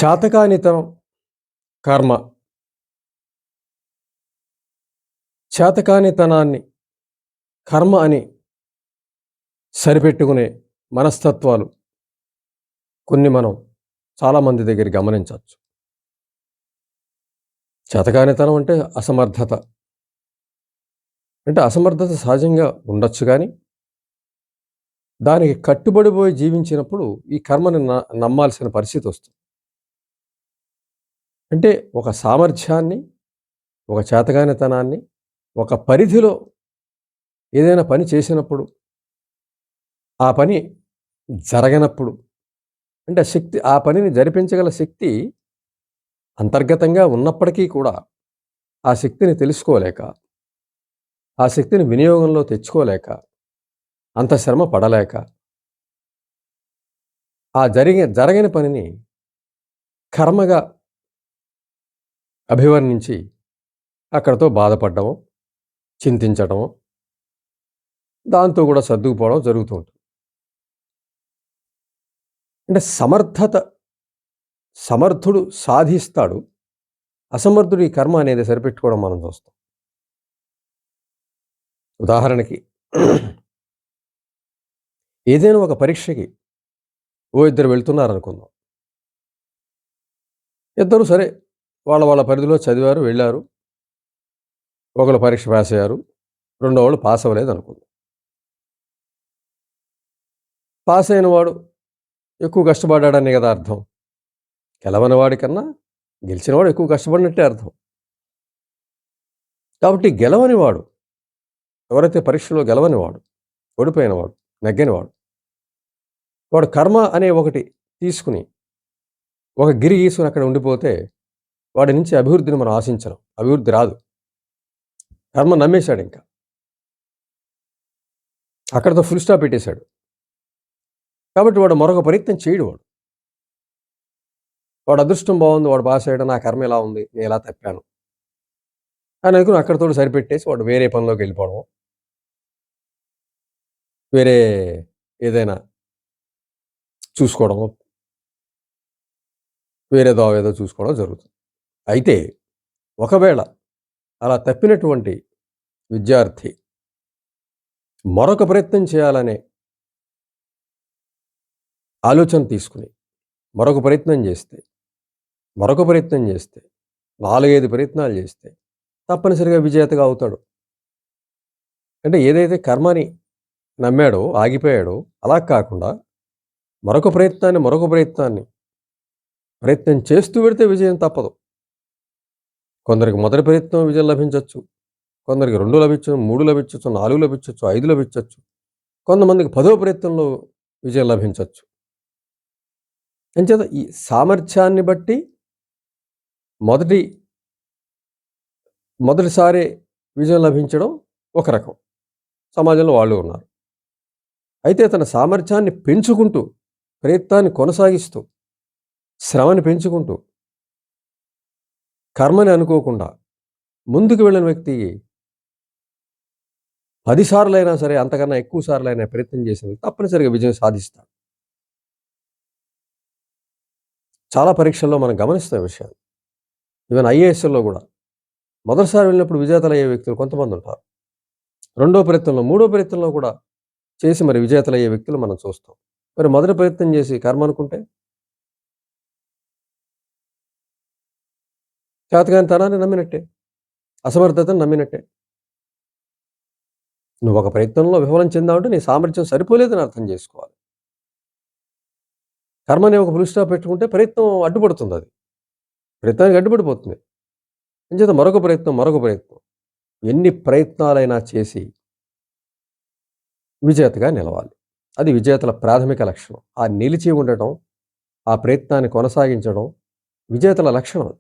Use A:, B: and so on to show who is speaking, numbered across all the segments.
A: చేతకానితనం కర్మ. చేతకానితనాన్ని కర్మ అని సరిపెట్టుకునే మనస్తత్వాలు కొన్ని మనం చాలామంది దగ్గర గమనించవచ్చు. చేతకానితనం అంటే అసమర్థత. అంటే అసమర్థత సహజంగా ఉండొచ్చు కానీ దానికి కట్టుబడిపోయి జీవించినప్పుడు ఈ కర్మని నమ్మాల్సిన పరిస్థితి వస్తుంది. అంటే ఒక సామర్థ్యాన్ని, ఒక చేతకానితనాన్ని, ఒక పరిధిలో ఏదైనా పని చేసినప్పుడు, ఆ పని జరగనప్పుడు, అంటే శక్తి ఆ పనిని జరిపించగల శక్తి అంతర్గతంగా ఉన్నప్పటికీ కూడా ఆ శక్తిని తెలుసుకోలేక, ఆ శక్తిని వినియోగంలో తెచ్చుకోలేక, అంత శ్రమ పడలేక, ఆ జరగని పనిని కర్మగా అభివర్ణించి అక్కడితో బాధపడ్డము, చింతించటము, దాంతో కూడా సర్దుకుపోవడం జరుగుతూ ఉంటుంది. అంటే సమర్థుడు సాధిస్తాడు, అసమర్థుడు ఈ కర్మ అనేది సరిపెట్టుకోవడం మనం చూస్తాం. ఉదాహరణకి ఏదైనా ఒక పరీక్షకి ఇద్దరు వెళ్తున్నారనుకుందాం. ఇద్దరు సరే వాళ్ళ పరిధిలో చదివారు, వెళ్ళారు. ఒకళ్ళు పరీక్ష పాస్ అయ్యారు, రెండో వాళ్ళు పాస్ అవ్వలేదు అనుకుందాం. పాస్ అయిన వాడు ఎక్కువ కష్టపడ్డాడని కదా అర్థం. గెలవని వాడికన్నా గెలిచినవాడు ఎక్కువ కష్టపడినట్టే అర్థం. కాబట్టి గెలవనివాడు, ఎవరైతే పరీక్షలో గెలవనివాడు, ఓడిపోయినవాడు, నెగ్గనివాడు, వాడు కర్మ అనే ఒకటి తీసుకుని ఒక గిరి గీసుకుని అక్కడ ఉండిపోతే వాడి నుంచి అభివృద్ధిని మనం ఆశించడం. అభివృద్ధి రాదు. కర్మ నమ్మేశాడు, ఇంకా అక్కడితో ఫుల్ స్టాప్ పెట్టేశాడు. కాబట్టి వాడు మరొక ప్రయత్నం చేయడు. వాడు అదృష్టం బాగుంది, వాడు పాస్ అయ్యాడు, నా కర్మ ఎలా ఉంది, నేను ఎలా తప్పాను అని అనుకుని అక్కడితో సరిపెట్టేసి వాడు వేరే పనిలోకి వెళ్ళిపోవడం, వేరే ఏదైనా చూసుకోవడము, వేరే ఏదో చూసుకోవడం జరుగుతుంది. అయితే ఒకవేళ అలా తప్పినటువంటి విద్యార్థి మరొక ప్రయత్నం చేయాలనే ఆలోచన తీసుకుని మరొక ప్రయత్నం చేస్తే 4-5 ప్రయత్నాలు చేస్తే తప్పనిసరిగా విజేతగా అవుతాడు. అంటే ఏదైతే కర్మని నమ్మాడో, ఆగిపోయాడో, అలా కాకుండా మరొక ప్రయత్నం చేస్తూ పెడితే విజయం తప్పదు. కొందరికి మొదటి ప్రయత్నం విజయం లభించవచ్చు, కొందరికి 2 లభించవచ్చు, 3 లభించవచ్చు, 4 లభించవచ్చు, 5 లభించవచ్చు, కొంతమందికి 10వ ప్రయత్నంలో విజయం లభించవచ్చు. అంచేత ఈ సామర్థ్యాన్ని బట్టి మొదటిసారి విజయం లభించడం ఒక రకం, సమాజంలో వాళ్ళు ఉన్నారు. అయితే తన సామర్థ్యాన్ని పెంచుకుంటూ, ప్రయత్నాన్ని కొనసాగిస్తూ, శ్రమని పెంచుకుంటూ, కర్మని అనుకోకుండా ముందుకు వెళ్ళిన వ్యక్తి 10 సార్లైనా సరే, అంతకన్నా ఎక్కువ సార్లైనా ప్రయత్నం చేసిన వ్యక్తి తప్పనిసరిగా విజయం సాధిస్తాడు. చాలా పరీక్షల్లో మనం గమనిస్తున్న విషయాలు. ఈవెన్ ఐఏఎస్లో కూడా మొదటిసారి వెళ్ళినప్పుడు విజేతలయ్యే వ్యక్తులు కొంతమంది ఉంటారు. 2వ ప్రయత్నంలో, 3వ ప్రయత్నంలో కూడా చేసి మరి విజేతలయ్యే వ్యక్తులు మనం చూస్తాం. మరి మొదటి ప్రయత్నం చేసి కర్మ అనుకుంటే చేతకానితనాన్ని నమ్మినట్టే, అసమర్థతను నమ్మినట్టే. నువ్వు ఒక ప్రయత్నంలో విఫలం చెందావంటే నీ సామర్థ్యం సరిపోలేదని అర్థం చేసుకోవాలి. కర్మని ఒక ఫుల్ స్టాప్ పెట్టుకుంటే ప్రయత్నం అడ్డుపడుతుంది. అది ప్రయత్నానికి అడ్డుపడిపోతుంది. అంచేత మరొక ప్రయత్నం ఎన్ని ప్రయత్నాలైనా చేసి విజేతగా నిలవాలి. అది విజేతల ప్రాథమిక లక్షణం. ఆ నిలిచి ఉండటం, ఆ ప్రయత్నాన్ని కొనసాగించడం విజేతల లక్షణం.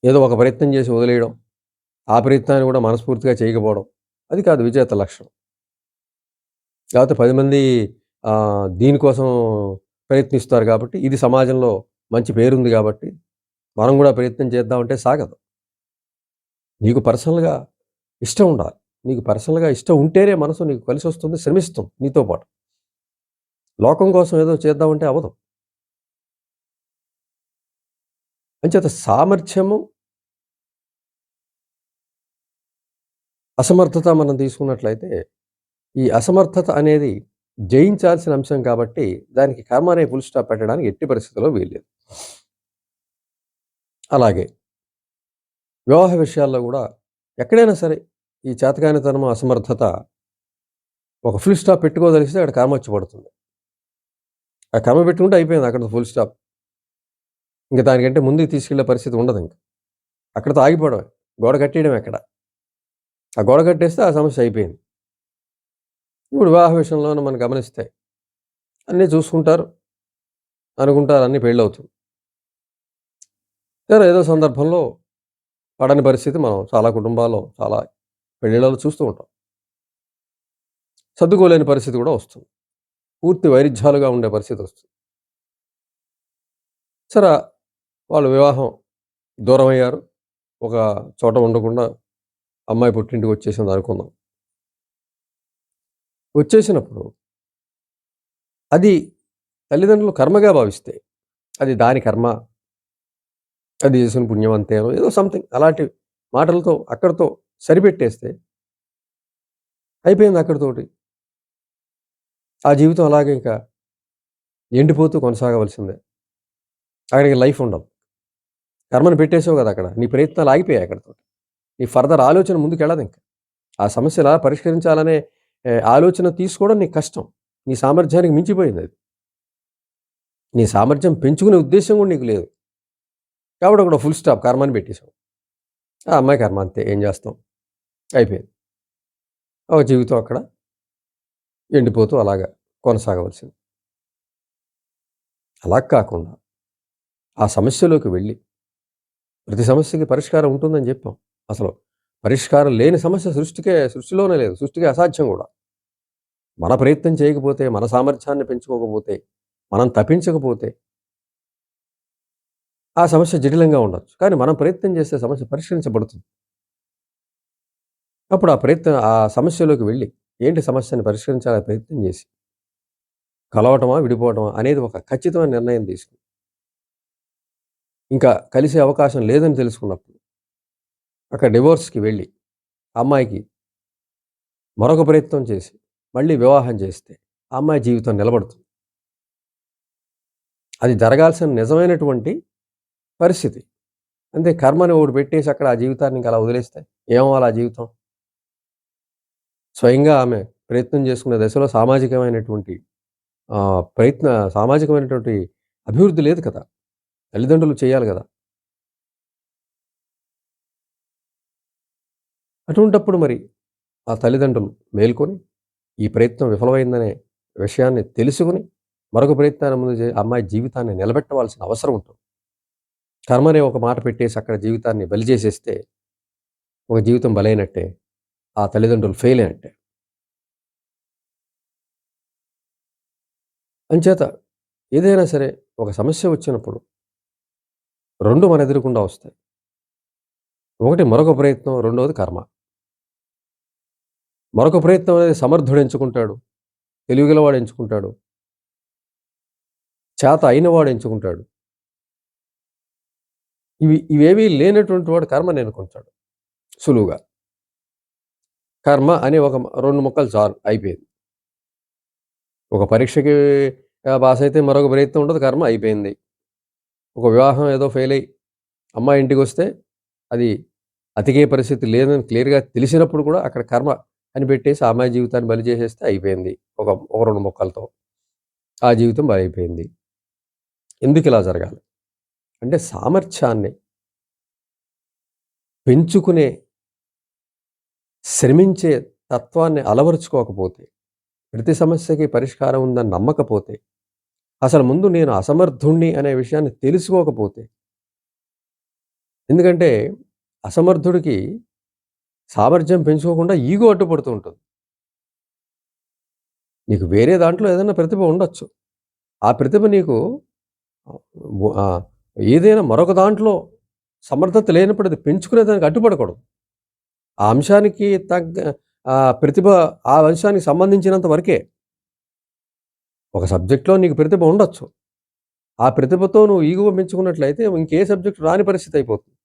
A: ఏదో ఒక ప్రయత్నం చేసి వదిలేయడం, ఆ ప్రయత్నాన్ని కూడా మనస్ఫూర్తిగా చేయకపోవడం, అది కాదు విజేత లక్షణం. లేకపోతే 10 మంది దీనికోసం ప్రయత్నిస్తారు కాబట్టి, ఇది సమాజంలో మంచి పేరుంది కాబట్టి మనం కూడా ప్రయత్నం చేద్దామంటే సాగదు. నీకు పర్సనల్గా ఇష్టం ఉండాలి. నీకు పర్సనల్గా ఇష్టం ఉంటేనే మనసు నీకు కలిసి వస్తుంది, శ్రమిస్తుంది నీతో పాటు. లోకం కోసం ఏదో చేద్దామంటే అవ్వదు. అంచేత సామర్థ్యము, అసమర్థత మనం తీసుకున్నట్లయితే, ఈ అసమర్థత అనేది జయించాల్సిన అంశం కాబట్టి, దానికి కర్మ అనే ఫుల్ స్టాప్ పెట్టడానికి ఎట్టి పరిస్థితుల్లో వీల్లేదు. అలాగే వివాహ విషయాల్లో గూడా ఎక్కడైనా సరే ఈ చేతకానితనము, అసమర్థత ఒక ఫుల్ స్టాప్ పెట్టుకోదలిస్తే అక్కడ కర్మ వచ్చి పడుతుంది. ఆ కర్మ పెట్టుకుంటే అయిపోయింది అక్కడితో ఫుల్ స్టాప్. ఇంక దానికంటే ముందుకు తీసుకెళ్ళే పరిస్థితి ఉండదింక. అక్కడితో ఆగిపోవడమే. గోడ కట్టేయడమే అక్కడ. ఆ గోడ కట్టేస్తే ఆ సమస్య అయిపోయింది. ఇప్పుడు వివాహ విషయంలోనే మనం గమనిస్తే అన్నీ చూసుకుంటారు, అనుకుంటారు అన్నీ పెళ్ళవుతుంది. సరే ఏదో సందర్భంలో పడని పరిస్థితి మనం చాలా కుటుంబాల్లో, చాలా పెళ్ళిళ్ళలో చూస్తూ ఉంటాం. సర్దుకోలేని పరిస్థితి కూడా వస్తుంది. పూర్తి వైరుధ్యాలుగా ఉండే పరిస్థితి వస్తుంది. సరే వాళ్ళు వివాహం దూరమయ్యారు. ఒక చోట ఉండకుండా అమ్మాయి పుట్టింటికి వచ్చేసింది అనుకుందాం. వచ్చేసినప్పుడు అది తల్లిదండ్రులు కర్మగా భావిస్తే, అది దాని కర్మ, అది చేసిన పుణ్యం అంతేనో ఏదో సంథింగ్ అలాంటి మాటలతో అక్కడితో సరిపెట్టేస్తే అయిపోయింది అక్కడితోటి. ఆ జీవితం అలాగే ఇంకా ఎండిపోతూ కొనసాగవలసిందే. అక్కడికి లైఫ్ ఉండదు. కర్మను పెట్టేసావు కదా అక్కడ. నీ ప్రయత్నాలు ఆగిపోయాయి అక్కడితోటి. నీ ఫర్దర్ ఆలోచన ముందుకెళ్ళదింక. ఆ సమస్య ఎలా పరిష్కరించాలనే ఆలోచన తీసుకోవడం నీకు కష్టం. నీ సామర్థ్యానికి మించిపోయిందది. నీ సామర్థ్యం పెంచుకునే ఉద్దేశ్యం కూడా నీకు లేదు. కాబట్టి అక్కడ ఫుల్ స్టాప్ కర్మని పెట్టేసావు. ఆ అమ్మాయి కర్మ అంతే ఏం చేస్తాం. అయిపోయింది. ఒక జీవితం అక్కడ ఎండిపోతూ అలాగా కొనసాగవలసింది. అలా కాకుండా ఆ సమస్యలోకి వెళ్ళి ప్రతి సమస్యకి పరిష్కారం ఉంటుందని చెప్పాం. అసలు పరిష్కారం లేని సమస్య సృష్టిలోనే లేదు. సృష్టికే అసాధ్యం కూడా. మన ప్రయత్నం చేయకపోతే, మన సామర్థ్యాన్ని పెంచుకోకపోతే, మనం తప్పించకపోతే ఆ సమస్య జటిలంగా ఉండొచ్చు. కానీ మనం ప్రయత్నం చేస్తే సమస్య పరిష్కరించబడుతుంది. అప్పుడు ఆ సమస్యలోకి వెళ్ళి ఏంటి సమస్యని పరిష్కరించాలని ప్రయత్నం చేసి కలవటమా, విడిపోవటమా అనేది ఒక ఖచ్చితమైన నిర్ణయం తీసుకుని ఇంకా కలిసే అవకాశం లేదని తెలుసుకున్నప్పుడు అక్కడ డివోర్స్‌కి వెళ్ళి అమ్మాయికి మరొక ప్రయత్నం చేసి మళ్ళీ వివాహం చేస్తే ఆ అమ్మాయి జీవితం నిలబడుతుంది. అది జరగాల్సిన నిజమైనటువంటి పరిస్థితి. అంతే కర్మని ఒకటి పెట్టేసి అక్కడ ఆ జీవితాన్ని ఇంక అలా వదిలేస్తే ఏమవ్వాలి ఆ జీవితం? స్వయంగా ఆమె ప్రయత్నం చేసుకునే దశలో సామాజికమైనటువంటి అభివృద్ధి లేదు కదా! తల్లిదండ్రులు చేయాలి గదా! అటువంటప్పుడు మరి ఆ తల్లిదండ్రులు మేల్కొని, ఈ ప్రయత్నం విఫలమైందనే విషయాన్ని తెలుసుకొని, మరొక ప్రయత్నాన్ని ముందు అమ్మాయి జీవితాన్ని నిలబెట్టవలసిన అవసరం ఉంటుంది. కర్మనే ఒక మాట పెట్టేసి అక్కడ జీవితాన్ని బలి చేసేస్తే, ఒక జీవితం బలైనట్టే. ఆ తల్లిదండ్రులు ఫెయిల్ అయినట్టే. అంచేత ఏదైనా సరే ఒక సమస్య వచ్చినప్పుడు 2 మన ఎదురుగుండా వస్తాయి. ఒకటి మరొక ప్రయత్నం, రెండోది కర్మ. మరొక ప్రయత్నం అనేది సమర్థుడు ఎంచుకుంటాడు. తెలివిగలవాడు ఎంచుకుంటాడు. చేత అయినవాడు ఎంచుకుంటాడు. ఇవేవీ లేనటువంటి వాడు కర్మని ఎన్నుకుంటాడు సులువుగా. కర్మ అని ఒక 2 ముక్కలు చాలు అయిపోయింది. ఒక పరీక్షకి పాస్ అయితే మరొక ప్రయత్నం ఉండదు. కర్మ అయిపోయింది. ఒక వివాహం ఏదో ఫెయిల్ అయ్యి అమ్మాయి ఇంటికొస్తే అది అతికే పరిస్థితి లేదని క్లియర్‌గా తెలిసినప్పుడు కూడా అక్కడ కర్మ అని పెట్టేసి ఆ అమ్మాయి జీవితాన్ని బలి చేసేస్తే అయిపోయింది. ఒక 2 ముక్కలతో. ఆ జీవితం బలైపోయింది. ఎందుకిలా జరగాలి? అంటే సామర్థ్యాన్ని పెంచుకునే, శ్రమించే తత్వాన్ని అలవరుచుకోకపోతే, ప్రతి సమస్యకి పరిష్కారం ఉందని నమ్మకపోతే, అసలు ముందు నేను అసమర్థుణ్ణి అనే విషయాన్ని తెలుసుకోకపోతే, ఎందుకంటే అసమర్థుడికి సామర్థ్యం పెంచుకోకుండా ఈగో అడ్డుపడుతూ ఉంటుంది. నీకు వేరే దాంట్లో ఏదైనా ప్రతిభ ఉండొచ్చు. ఆ ప్రతిభ నీకు ఆహ్, ఏదైనా మరొక దాంట్లో సమర్థత లేనప్పుడు అది పెంచుకునే దానికి అడ్డుపడకూడదు. ఆ అంశానికి ప్రతిభ ఆ అంశానికి సంబంధించినంత వరకే. ఒక సబ్జెక్ట్‌లో నీకు ప్రతిభ ఉండొచ్చు. ఆ ప్రతిభతో నువ్వు ఈగో పెంచుకున్నట్లయితే ఇంకే సబ్జెక్ట్ రాని పరిస్థితి అయిపోతుంది.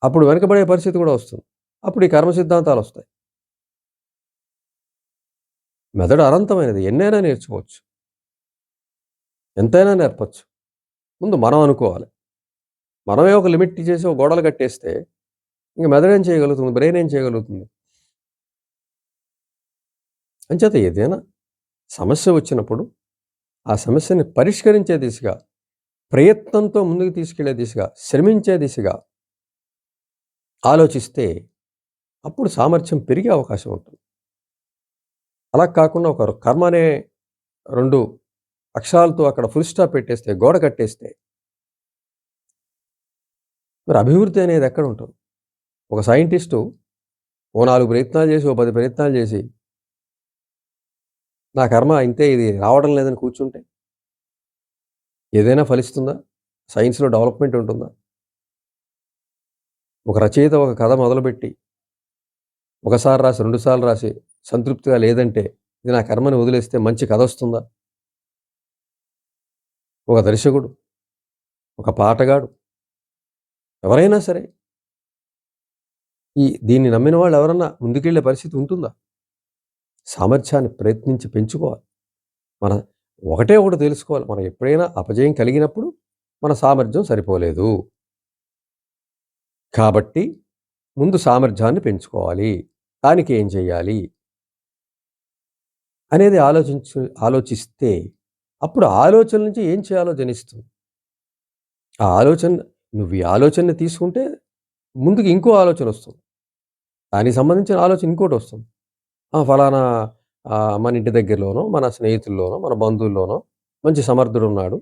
A: అప్పుడు వెనకబడే పరిస్థితి కూడా వస్తుంది. అప్పుడు ఈ కర్మ సిద్ధాంతాలు వస్తాయి. మెదడు అనంతమైనది. ఎన్నైనా నేర్చుకోవచ్చు. ఎంతైనా నేర్పొచ్చు. ముందు మనం అనుకోవాలి. మనమే ఒక లిమిట్ చేసి ఒక గోడలు కట్టేస్తే ఇంక మెదడేం చేయగలుగుతుంది? బ్రెయిన్ ఏం చేయగలుగుతుంది? అంచేత ఏదైనా సమస్య వచ్చినప్పుడు ఆ సమస్యని పరిష్కరించే దిశగా, ప్రయత్నంతో ముందుకు తీసుకెళ్లే దిశగా, శ్రమించే దిశగా ఆలోచిస్తే అప్పుడు సామర్థ్యం పెరిగే అవకాశం ఉంటుంది. అలా కాకుండా ఒక కర్మ అనే 2 అక్షరాలతో అక్కడ ఫుల్ స్టాప్ పెట్టేస్తే, గోడ కట్టేస్తే మరి అభివృద్ధి అనేది ఎక్కడ ఉంటుంది? ఒక సైంటిస్టు ఓ 4 ప్రయత్నాలు చేసి, ఓ 10 ప్రయత్నాలు చేసి, నా కర్మ ఇంతే ఇది రావడం లేదని కూర్చుంటే ఏదైనా ఫలిస్తుందా? సైన్స్‌లో డెవలప్‌మెంట్ ఉంటుందా? ఒక రచయిత ఒక కథ మొదలుపెట్టి, ఒకసారి రాసి, 2 సార్లు రాసి సంతృప్తిగా లేదంటే, ఇది నా కర్మని వదిలేస్తే మంచి కథొస్తుందా? ఒక దర్శకుడు, ఒక పాటగాడు, ఎవరైనా సరే దీన్ని నమ్మిన వాళ్ళు ఎవరన్నా ముందుకెళ్ళే పరిస్థితి ఉంటుందా? సామర్థ్యాన్ని ప్రయత్నించి పెంచుకోవాలి. మన ఒకటి తెలుసుకోవాలి. మనం ఎప్పుడైనా అపజయం కలిగినప్పుడు మన సామర్థ్యం సరిపోలేదు. కాబట్టి ముందు సామర్థ్యాన్ని పెంచుకోవాలి. దానికి ఏం చేయాలి? అనేది ఆలోచిస్తే అప్పుడు ఆలోచన నుంచి ఏం చేయాలో జనిస్తుంది. ఆ ఆలోచన నువ్వు ఈ ఆలోచనని తీసుకుంటే ముందుకు ఇంకో ఆలోచనొస్తుంది. దానికి సంబంధించిన ఆలోచన ఇంకోటొస్తుంది. ఫలానా మన ఇంటి దగ్గరలోనో, మన స్నేహితుల్లోనో, మన బంధువుల్లోనో మంచి సమర్థుడున్నాడు.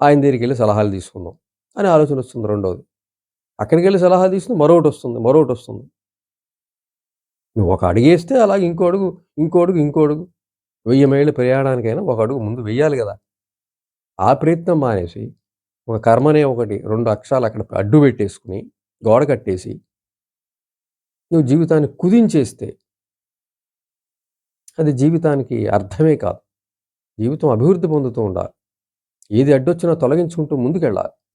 A: ఆయన దగ్గరికెళ్ళి సలహాలు తీసుకుందాం అనే ఆలోచనొస్తుంది రెండోది. అక్కడికెళ్ళి సలహా తీసుకుని మరొకటొస్తుంది. నువ్వు ఒక అడుగేస్తే అలాగే ఇంకో అడుగు 1000 మైళ్ళ ప్రయాణానికైనా ఒక అడుగు ముందు వెయ్యాలి గదా! ఆ ప్రయత్నం మానేసి ఒక కర్మనే ఒకటి 2 అక్షరాలు అక్కడ అడ్డు పెట్టేసుకొని, గోడ కట్టేసి, నువ్వు జీవితాన్ని కుదించేస్తే అది జీవితానికి అర్థమే కాదు. జీవితం అభివృద్ధి పొందుతూ ఉండాలి. ఏది అడ్డొచ్చినా తొలగించుకుంటూ ముందుకెళ్ళాలి.